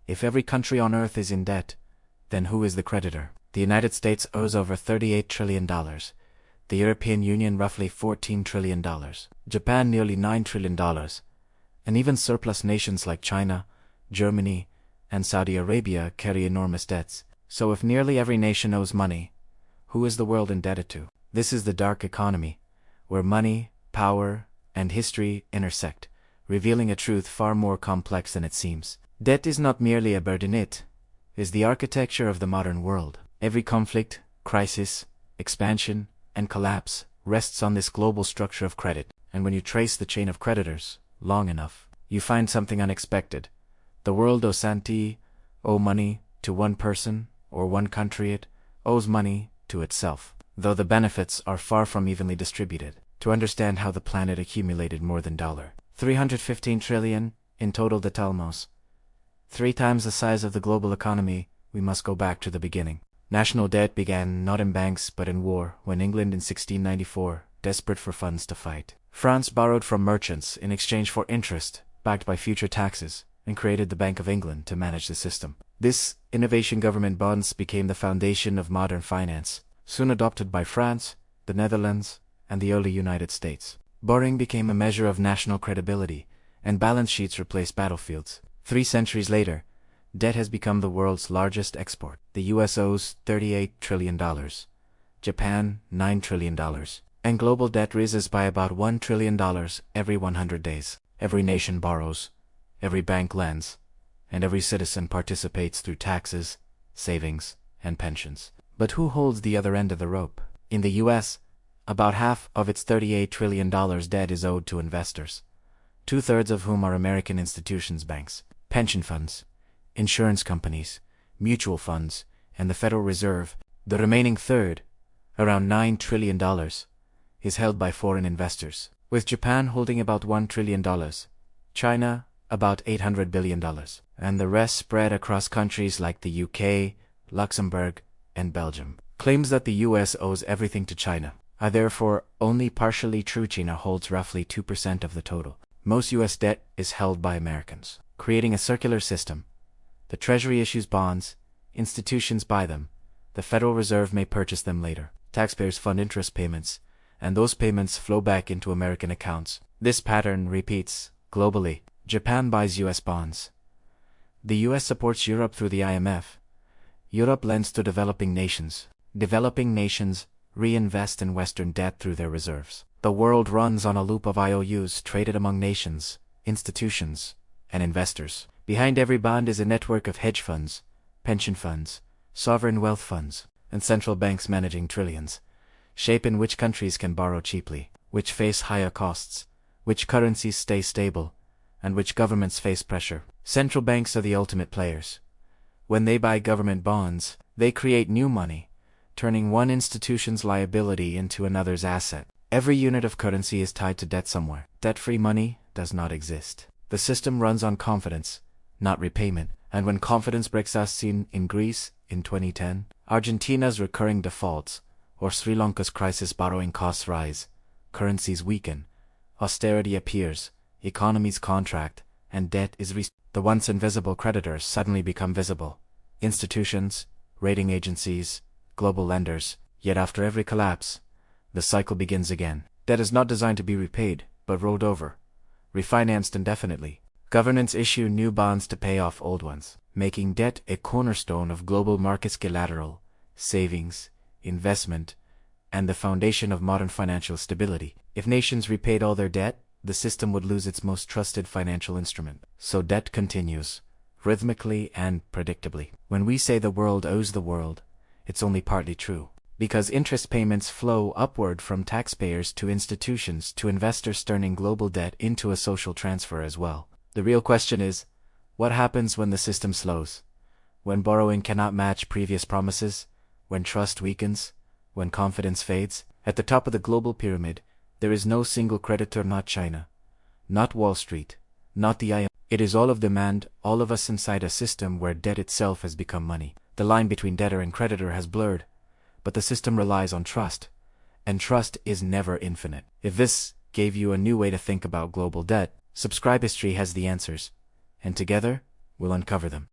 If every country on Earth is in debt, then who is the creditor? The United States owes over $38 trillion. The European Union roughly $14 trillion. Japan nearly $9 trillion. And even surplus nations like China, Germany, and Saudi Arabia carry enormous debts. So if nearly every nation owes money, who is the world indebted to? This is the dark economy, where money, power, and history intersect, revealing a truth far more complex than it seems. Debt is not merely a burden, it is the architecture of the modern world. Every conflict, crisis, expansion, and collapse rests on this global structure of credit. And when you trace the chain of creditors long enough, you find something unexpected. The world doesn't owe money to one person or one country, it owes money to itself, though the benefits are far from evenly distributed. To understand how the planet accumulated more than $315 trillion in total debt, almost 3 times the size of the global economy, we must go back to the beginning. National debt began not in banks but in war, when England in 1694, desperate for funds to fight, France borrowed from merchants in exchange for interest, backed by future taxes, and created the Bank of England to manage the system. This innovation, government bonds, became the foundation of modern finance, soon adopted by France, the Netherlands, and the early United States. Borrowing became a measure of national credibility, and balance sheets replaced battlefields. 3 centuries later, debt has become the world's largest export. The US owes $38 trillion, Japan $9 trillion, and global debt rises by about $1 trillion every 100 days. Every nation borrows, every bank lends, and every citizen participates through taxes, savings, and pensions. But who holds the other end of the rope? In the US, about half of its $38 trillion debt is owed to investors, 2/3 of whom are American institutions, banks, pension funds, insurance companies, mutual funds, and the Federal Reserve. The remaining third, around $9 trillion, is held by foreign investors, with Japan holding about $1 trillion, China about $800 billion, and the rest spread across countries like the UK, Luxembourg, and Belgium. Claims that the US owes everything to China are therefore only partially true. China holds roughly 2% of the total. Most US debt is held by Americans, creating a circular system. The Treasury issues bonds, institutions buy them, the Federal Reserve may purchase them later. Taxpayers fund interest payments, and those payments flow back into American accounts. This pattern repeats globally. Japan buys US bonds. The US supports Europe through the IMF. Europe lends to developing nations. Developing nations reinvest in Western debt through their reserves. The world runs on a loop of IOUs traded among nations, institutions, and investors. Behind every bond is a network of hedge funds, pension funds, sovereign wealth funds, and central banks managing trillions, shaping which countries can borrow cheaply, which face higher costs, which currencies stay stable, and which governments face pressure. Central banks are the ultimate players. When they buy government bonds, they create new money, turning one institution's liability into another's asset. Every unit of currency is tied to debt somewhere. Debt-free money does not exist. The system runs on confidence, not repayment. And when confidence breaks, as seen in Greece in 2010, Argentina's recurring defaults, or Sri Lanka's crisis, borrowing costs rise, currencies weaken, austerity appears, economies contract, and debt is the once invisible creditors suddenly become visible. Institutions, rating agencies, global lenders. Yet after every collapse, the cycle begins again. Debt is not designed to be repaid, but rolled over, refinanced indefinitely. Governments issue new bonds to pay off old ones, making debt a cornerstone of global markets, collateral, savings, investment, and the foundation of modern financial stability. If nations repaid all their debt, the system would lose its most trusted financial instrument. So debt continues, rhythmically and predictably. When we say the world owes the world, it's only partly true, because interest payments flow upward from taxpayers to institutions to investors, turning global debt into a social transfer as well. The real question is, what happens when the system slows? When borrowing cannot match previous promises? When trust weakens? When confidence fades? At the top of the global pyramid, there is no single creditor, not China, not Wall Street, not the IMF. It is all of demand, all of us inside a system where debt itself has become money. The line between debtor and creditor has blurred, but the system relies on trust, and trust is never infinite. If this gave you a new way to think about global debt, subscribe. History has the answers, and together, we'll uncover them.